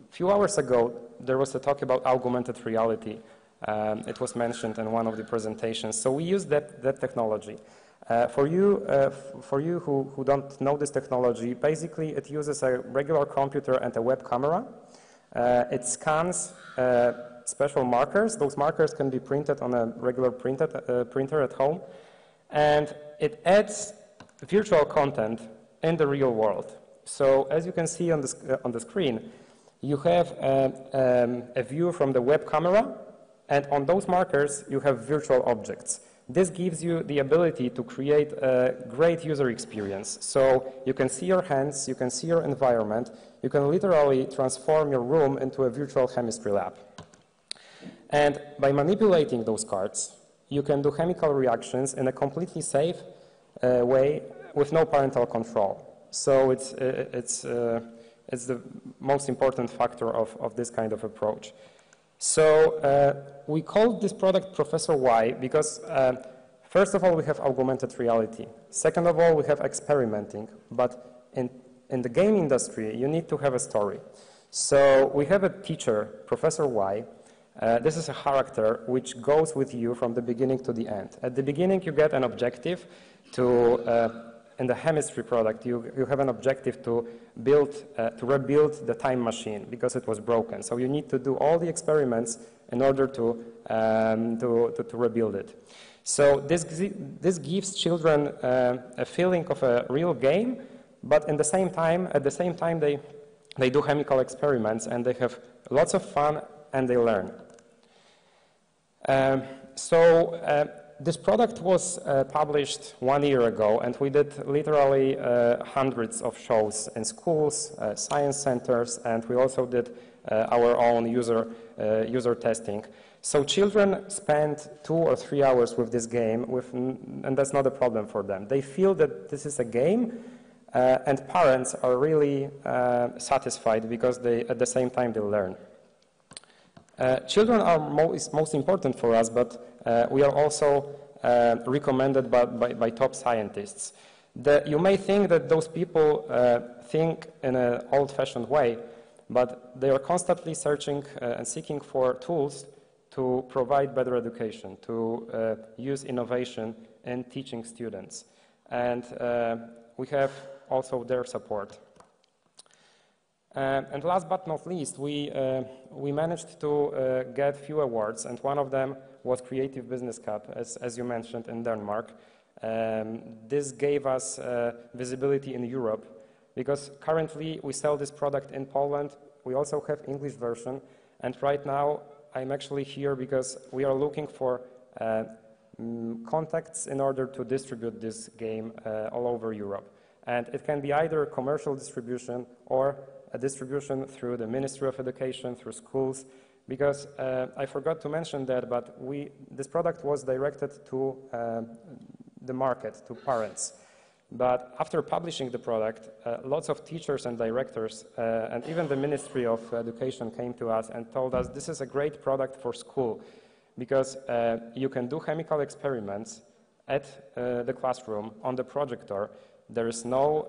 few hours ago, there was a talk about augmented reality. It was mentioned in one of the presentations. So we used that technology. For you who don't know this technology, basically it uses a regular computer and a web camera. It scans special markers. Those markers can be printed on a regular printer at home. And it adds virtual content in the real world. So as you can see on the screen, you have a view from the web camera, and on those markers you have virtual objects. This gives you the ability to create a great user experience. So you can see your hands, you can see your environment, you can literally transform your room into a virtual chemistry lab. And by manipulating those cards, you can do chemical reactions in a completely safe way with no parental control. So it's the most important factor of this kind of approach. So we called this product Professor Y because first of all, we have augmented reality. Second of all, we have experimenting. But in the game industry, you need to have a story. So we have a teacher, Professor Y. This is a character which goes with you from the beginning to the end. At the beginning, you get an objective to in the chemistry product, you have an objective to rebuild the time machine because it was broken. So you need to do all the experiments in order to rebuild it. So this gives children a feeling of a real game, But at the same time, they do chemical experiments, and they have lots of fun, and they learn. This product was published 1 year ago, and we did literally hundreds of shows in schools, science centers, and we also did our own user testing. So children spend 2 or 3 hours with this game, and that's not a problem for them. They feel that this is a game, and parents are really satisfied because at the same time they learn. Children are most important for us, but we are also recommended by top scientists. You may think that those people think in an old-fashioned way, but they are constantly searching and seeking for tools to provide better education, to use innovation in teaching students. And we have also their support. And last but not least, we managed to get few awards, and one of them was Creative Business Cup, as you mentioned, in Denmark. This gave us visibility in Europe, because currently we sell this product in Poland. We also have English version, and right now I'm actually here because we are looking for contacts in order to distribute this game all over Europe. And it can be either commercial distribution or a distribution through the Ministry of Education, through schools, because I forgot to mention that, but this product was directed to the market, to parents. But after publishing the product, lots of teachers and directors, and even the Ministry of Education came to us and told us this is a great product for school, because you can do chemical experiments at the classroom on the projector. There is no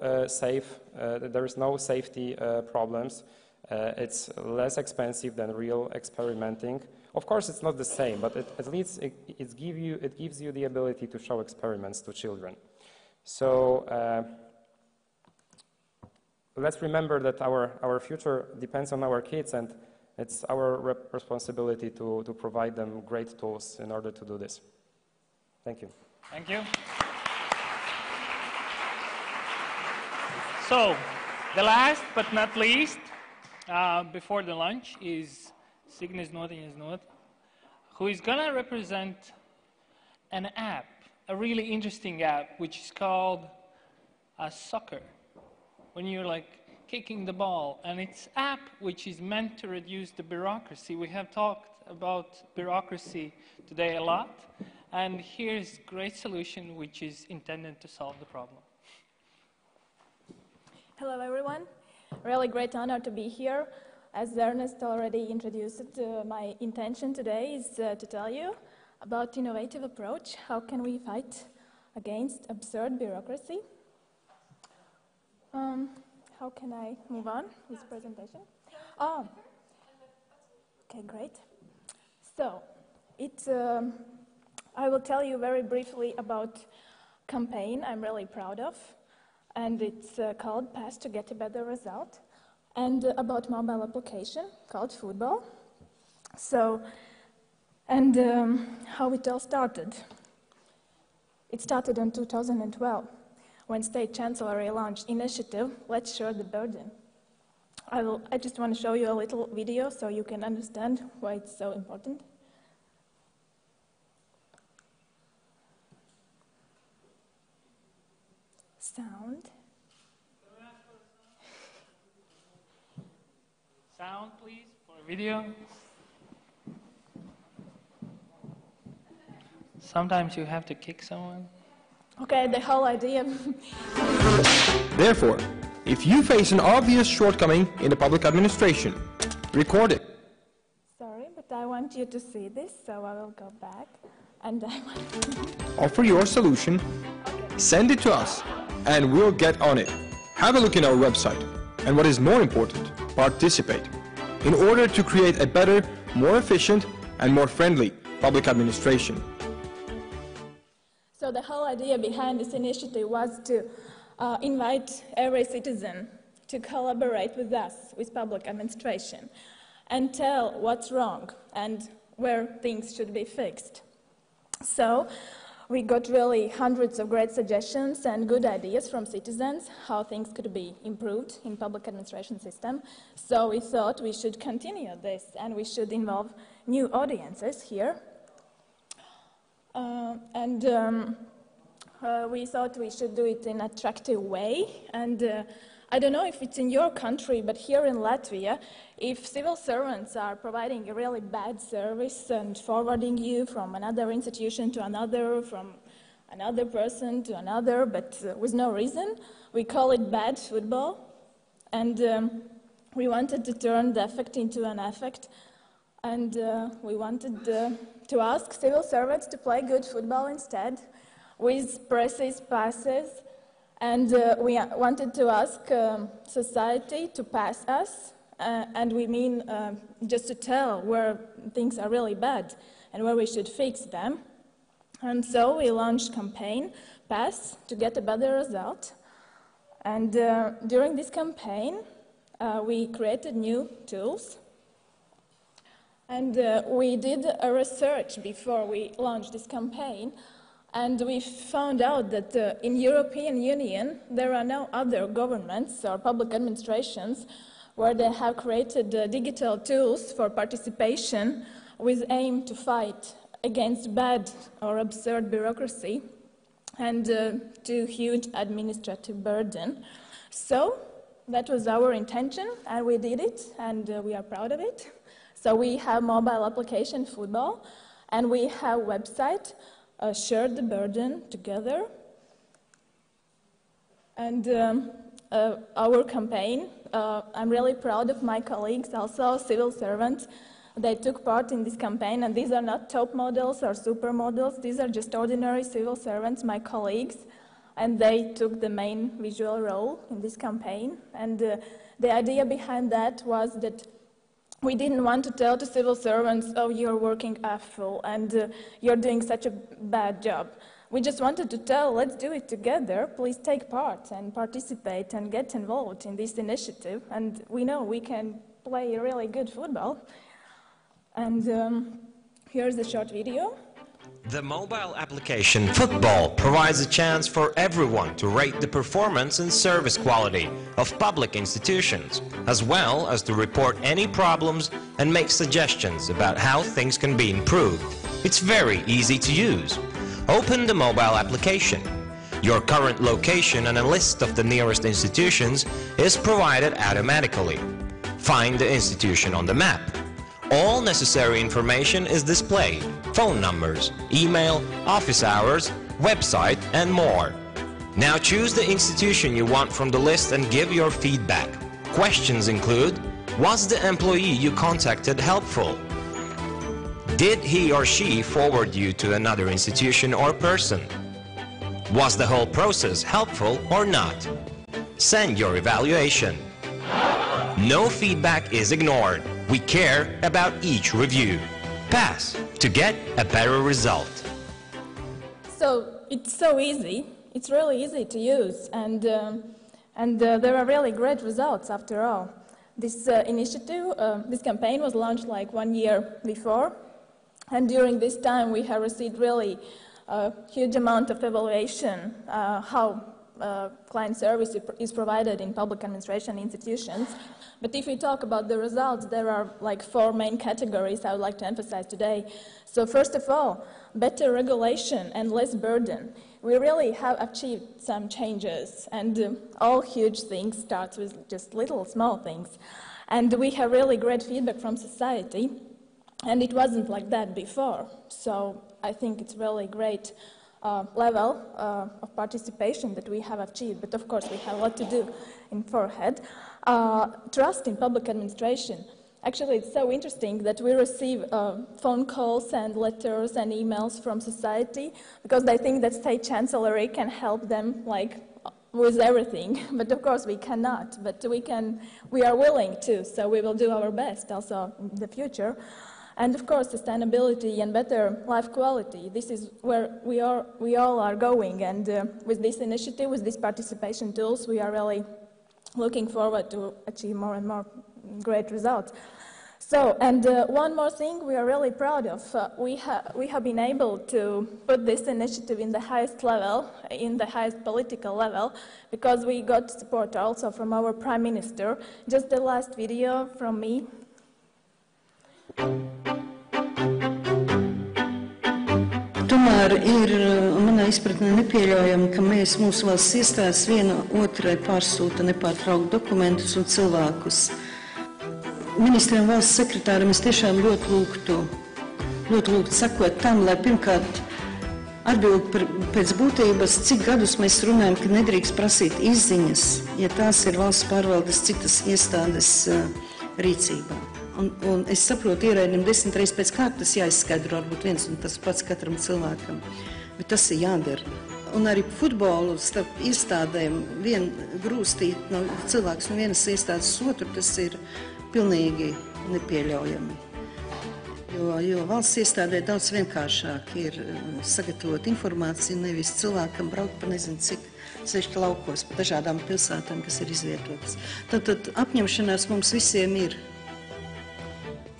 safety problems. It's less expensive than real experimenting. Of course, it's not the same, but at least it gives you the ability to show experiments to children. So let's remember that our future depends on our kids, and it's our responsibility to provide them great tools in order to do this. Thank you. Thank you. So, the last but not least, before the lunch, is Signe Znotiņa-Znota, who is going to represent an app, a really interesting app, which is called Soccer, when you're like kicking the ball. And it's an app which is meant to reduce the bureaucracy. We have talked about bureaucracy today a lot, and here's a great solution which is intended to solve the problem. Hello, everyone. Really great honor to be here. As Ernest already introduced, my intention today is to tell you about innovative approach. How can we fight against absurd bureaucracy? How can I move on with presentation? Oh, okay, great. So, I will tell you very briefly about a campaign I'm really proud of. And it's called Pass to Get a Better Result, and about mobile application called Futbols. So, and how it all started. It started in 2012, when State Chancellery launched initiative, Let's Share the Burden. I just want to show you a little video so you can understand why it's so important. Sound. Sound, please, for a video. Sometimes you have to kick someone. Okay, the whole idea. Therefore, if you face an obvious shortcoming in the public administration, record it. Sorry, but I want you to see this, so I will go back. And I want Offer your solution, send it to us, and we'll get on it. Have a look in our website, and what is more important, participate, in order to create a better, more efficient, and more friendly public administration. So the whole idea behind this initiative was to invite every citizen to collaborate with us, with public administration, and tell what's wrong and where things should be fixed. So we got really hundreds of great suggestions and good ideas from citizens how things could be improved in public administration system. So we thought we should continue this and we should involve new audiences here. We thought we should do it in an attractive way. And I don't know if it's in your country, but here in Latvia, if civil servants are providing a really bad service and forwarding you from another institution to another, from another person to another, but with no reason, we call it bad football. And we wanted to turn the effect into an affect. And we wanted to ask civil servants to play good football instead, with precise passes. And we wanted to ask society to pass us, and we mean just to tell where things are really bad and where we should fix them. And so we launched campaign, Pass, to get a better result. And during this campaign, we created new tools. And we did a research before we launched this campaign. And we found out that in European Union, there are no other governments or public administrations where they have created digital tools for participation with aim to fight against bad or absurd bureaucracy and too huge administrative burden. So that was our intention, and we did it, and we are proud of it. So we have mobile application Futbol, and we have website, Share the Burden Together. And our campaign, I'm really proud of my colleagues, also civil servants. They took part in this campaign, and these are not top models or supermodels. These are just ordinary civil servants, my colleagues, and they took the main visual role in this campaign. And the idea behind that was that we didn't want to tell to civil servants, oh, you're working awful and you're doing such a bad job. We just wanted to tell, let's do it together. Please take part and participate and get involved in this initiative. And we know we can play really good football. And here's a short video. The mobile application Futbol provides a chance for everyone to rate the performance and service quality of public institutions, as well as to report any problems and make suggestions about how things can be improved. It's very easy to use. Open the mobile application. Your current location and a list of the nearest institutions is provided automatically. Find the institution on the map. All necessary information is displayed: phone numbers, email, office hours, website, and more. Now choose the institution you want from the list and give your feedback. Questions include: was the employee you contacted helpful? Did he or she forward you to another institution or person? Was the whole process helpful or not? Send your evaluation. No feedback is ignored. We care about each review. Pass to get a better result. So it's so easy. It's really easy to use, and there are really great results after all. This initiative, this campaign was launched like 1 year before, and during this time we have received really a huge amount of evaluation how client service is provided in public administration institutions. But if we talk about the results, there are like 4 main categories I would like to emphasize today. So first of all, better regulation and less burden. We really have achieved some changes, and all huge things start with just little small things. And we have really great feedback from society, and it wasn't like that before. So I think it's really great level of participation that we have achieved, but of course we have a lot to do in forehead. Trust in public administration. Actually, it's so interesting that we receive phone calls and letters and emails from society because they think that state chancellery can help them like with everything, but of course we cannot, but we are willing to, so we will do our best also in the future. And of course, sustainability and better life quality. This is where we all are going. And with this initiative, with these participation tools, we are really looking forward to achieve more and more great results. So, and one more thing we are really proud of. We have been able to put this initiative in the highest level, in the highest political level, because we got support also from our Prime Minister. Just the last video from me. Tomēr ir manā izpratnē nepieļaujami, ka mūsu valsts iestādes viena otrai pārsūta nepārtraukti dokumentus un cilvēkus. Ministriem valsts sekretāram es tiešām ļoti lūgtu sakot tam, lai pirmkārt atbild pēc būtības, cik gadus mēs runājam, ka nedrīkst prasīt izziņas, ja tās ir valsts pārvaldes citas iestādes rīcībā. Un es saprotu, ierēdnim 10 reizes pēc kārtas jāizskaidro, varbūt viens un tas pats katram cilvēkam, bet tas ir jādara. Un arī futbolu starp iestādēm vien grūstīt no cilvēks no vienas iestādes otru, tas ir pilnīgi nepieļaujami. Jo valsts iestādē daudz vienkāršāk ir sagatavot informāciju, nevis cilvēkam braukt pa nezinu cik sevišķi laukos, pa dažādām pilsētām, kas ir izvietotas. Tad apņemšanās mums visiem ir.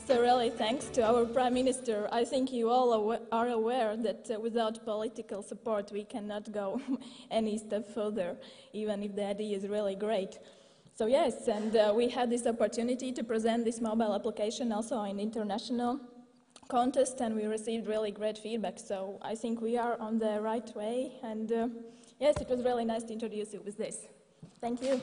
So really, thanks to our Prime Minister. I think you all are aware that without political support we cannot go any step further, even if the idea is really great. So yes, and we had this opportunity to present this mobile application also in international contest, and we received really great feedback. So I think we are on the right way, and yes, it was really nice to introduce you with this. Thank you.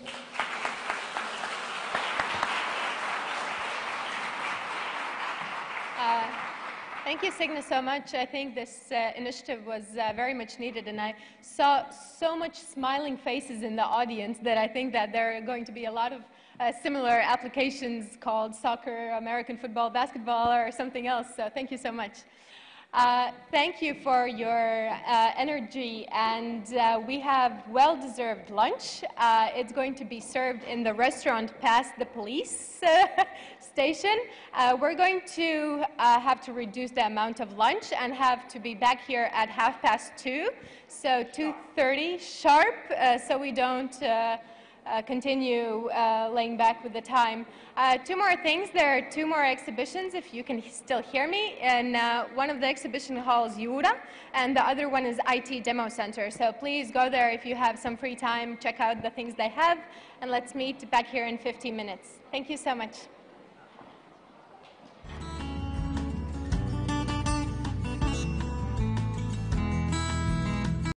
Thank you, Signe, so much. I think this initiative was very much needed, and I saw so much smiling faces in the audience that I think that there are going to be a lot of similar applications called soccer, American football, basketball, or something else. So thank you so much. Thank you for your energy, and we have well-deserved lunch. It's going to be served in the restaurant past the police station. We're going to have to reduce the amount of lunch and have to be back here at 2:30, so 2:30 sharp, so we don't continue laying back with the time. Two more things. There are two more exhibitions, if you can still hear me. And one of the exhibition halls, Jūra, and the other one is IT Demo Center. So please go there if you have some free time, check out the things they have, and let's meet back here in 15 minutes. Thank you so much.